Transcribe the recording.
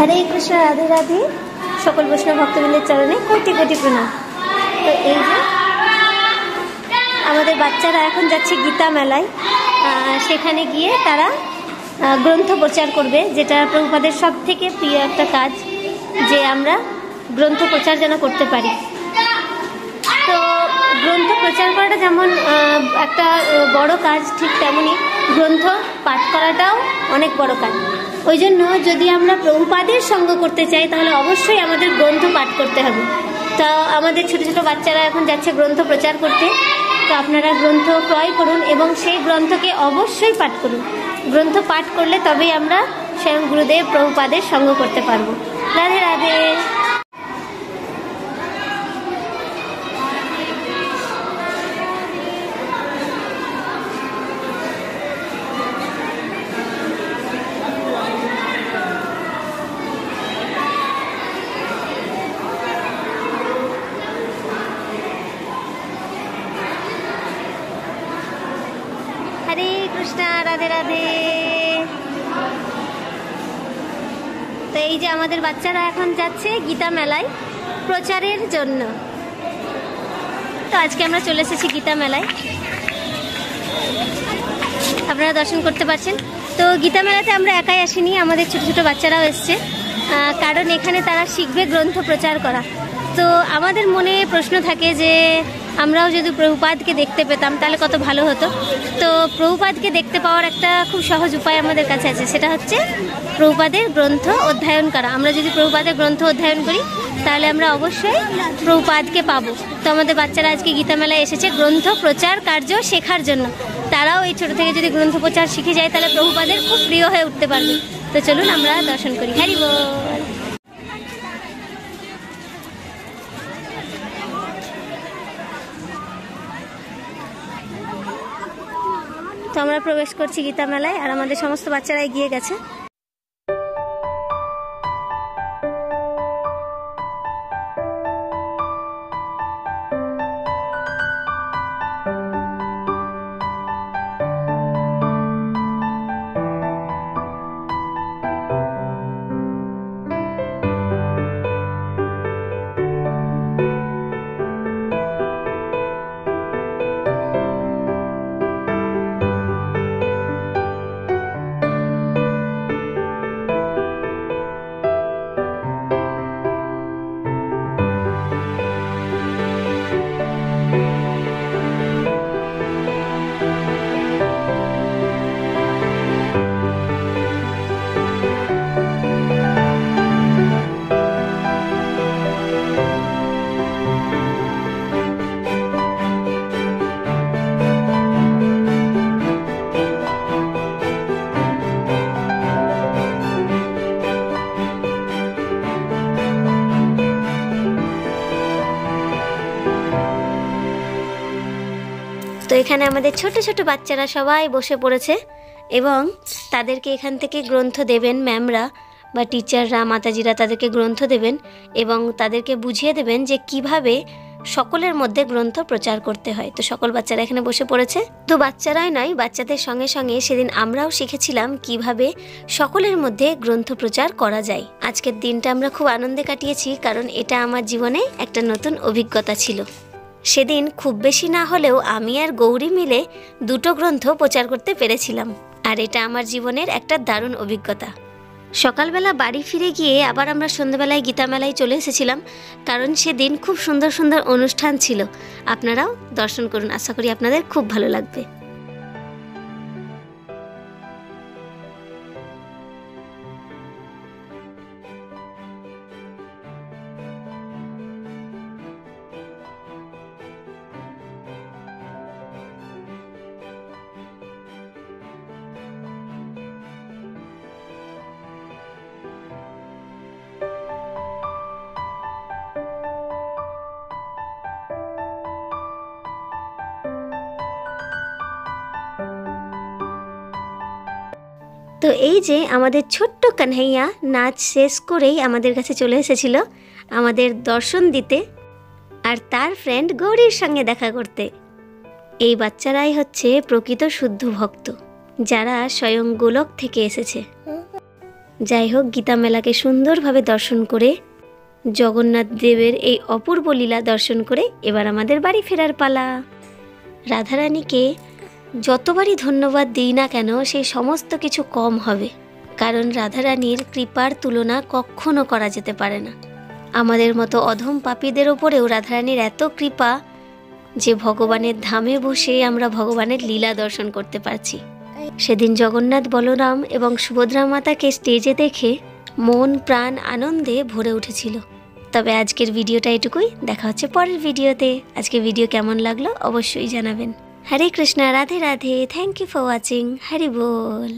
हरे कृष्ण राधे राधे सकल वैष्णव भक्तबृंदेर चरणे कोटि कोटि प्रणाम। तो এই যে আমাদের বাচ্চারা এখন যাচ্ছে গীতা মেলায়, সেখানে গিয়ে তারা গ্রন্থ প্রচার করবে, যেটা প্রভুপাদের সবথেকে প্রিয় একটা কাজ, যে আমরা গ্রন্থ প্রচার যেন করতে পারি। তো গ্রন্থ প্রচার করাটা যেমন একটা বড় কাজ, ঠিক তেমনি গ্রন্থ পাঠ করাটাও অনেক বড় কাজ। ওই জন্য যদি আমরা প্রভুপাদের সঙ্গ করতে চাই তাহলে অবশ্যই আমাদের গ্রন্থ পাঠ করতে হবে। তো আমাদের ছোট ছোট বাচ্চারা এখন যাচ্ছে গ্রন্থ প্রচার করতে। তো আপনারা গ্রন্থ ক্রয় করুন এবং সেই গ্রন্থকে অবশ্যই পাঠ করুন। গ্রন্থ পাঠ করলে তবেই আমরা স্বয়ং গুরুদেব প্রভুপাদের সঙ্গ করতে পারবো। রাধে রাধে। हरे कृष्णा राधे राधे। তো এই যে আমাদের বাচ্চারা এখন যাচ্ছে গীতা মেলায় প্রচারের জন্য। তো আজকে আমরা চলে এসেছি গীতা মেলায়, আপনারা দর্শন করতে পারছেন। তো গীতা মেলাতে আমরা একাই আসিনি, আমাদের ছোট ছোট বাচ্চারাও এসছে, কারণ এখানে তারা শিখবে গ্রন্থ প্রচার করা। তো আমাদের মনে প্রশ্ন থাকে যে আমরাও যদি প্রভুপাদকে দেখতে পেতাম তাহলে কত ভালো হতো। তো প্রভুপাদকে দেখতে পাওয়ার একটা খুব সহজ উপায় আমাদের কাছে আছে, সেটা হচ্ছে প্রভুপাদের গ্রন্থ অধ্যয়ন করা। আমরা যদি প্রভুপাদের গ্রন্থ অধ্যয়ন করি তাহলে আমরা অবশ্যই প্রভুপাদকে পাবো। তো আমাদের বাচ্চারা আজকে গীতা মেলায় এসেছে গ্রন্থ প্রচার কার্য শেখার জন্য। তারাও এই ছোট থেকে যদি গ্রন্থ প্রচার শিখে যায় তাহলে প্রভুপাদের খুব প্রিয় হয়ে উঠতে পারবে। তো চলুন আমরা দর্শন করি। হরি বল। তো আমরা প্রবেশ করছি গীতা মেলায়, আর আমাদের সমস্ত বাচ্চারা এগিয়ে গেছে। তো এখানে আমাদের ছোট ছোট বাচ্চারা সবাই বসে পড়েছে এবং তাদেরকে এখান থেকে গ্রন্থ দেবেন ম্যামরা বা টিচাররা, মাতাজিরা তাদেরকে গ্রন্থ দেবেন এবং তাদেরকে বুঝিয়ে দেবেন যে কিভাবে সকলের মধ্যে গ্রন্থ প্রচার করতে হয়। তো সকল বাচ্চারা এখানে বসে পড়েছে। তো বাচ্চারাই নয়, বাচ্চাদের সঙ্গে সঙ্গে সেদিন আমরাও শিখেছিলাম কিভাবে সকলের মধ্যে গ্রন্থ প্রচার করা যায়। আজকের দিনটা আমরা খুব আনন্দে কাটিয়েছি, কারণ এটা আমার জীবনে একটা নতুন অভিজ্ঞতা ছিল। সেদিন খুব বেশি না হলেও আমি আর গৌরী মিলে 2টো গ্রন্থ প্রচার করতে পেরেছিলাম, আর এটা আমার জীবনের একটা দারুণ অভিজ্ঞতা। সকালবেলা বাড়ি ফিরে গিয়ে আবার আমরা সন্ধ্যাবেলায় গীতা মেলায় চলে এসেছিলাম, কারণ সেদিন খুব সুন্দর সুন্দর অনুষ্ঠান ছিল। আপনারাও দর্শন করুন, আশা করি আপনাদের খুব ভালো লাগবে। তো এই যে আমাদের ছোট্ট কানহাইয়া নাচ শেষ করেই আমাদের কাছে চলে এসেছিল আমাদের দর্শন দিতে, আর তার ফ্রেন্ড গৌরীর সঙ্গে দেখা করতে। এই বাচ্চারাই হচ্ছে প্রকৃত শুদ্ধ ভক্ত, যারা স্বয়ং গোলক থেকে এসেছে। যাই হোক, গীতা মেলাকে সুন্দরভাবে দর্শন করে জগন্নাথ দেবের এই অপূর্ব লীলা দর্শন করে এবার আমাদের বাড়ি ফেরার পালা। রাধারানীকে যতবারই ধন্যবাদ দিই না কেন সেই সমস্ত কিছু কম হবে, কারণ রাধারানীর কৃপার তুলনা কখনো করা যেতে পারে না। আমাদের মতো অধম পাপীদের ওপরেও রাধারানীর এত কৃপা যে ভগবানের ধামে বসে আমরা ভগবানের লীলা দর্শন করতে পারছি। সেদিন জগন্নাথ, বলরাম এবং সুভদ্রা মাতাকে স্টেজে দেখে মন প্রাণ আনন্দে ভরে উঠেছিল। তবে আজকের ভিডিওটা এটুকুই, দেখা হচ্ছে পরের ভিডিওতে। আজকে ভিডিও কেমন লাগলো অবশ্যই জানাবেন। Hare Krishna, Radhe Radhe, thank you for watching, Hari ball.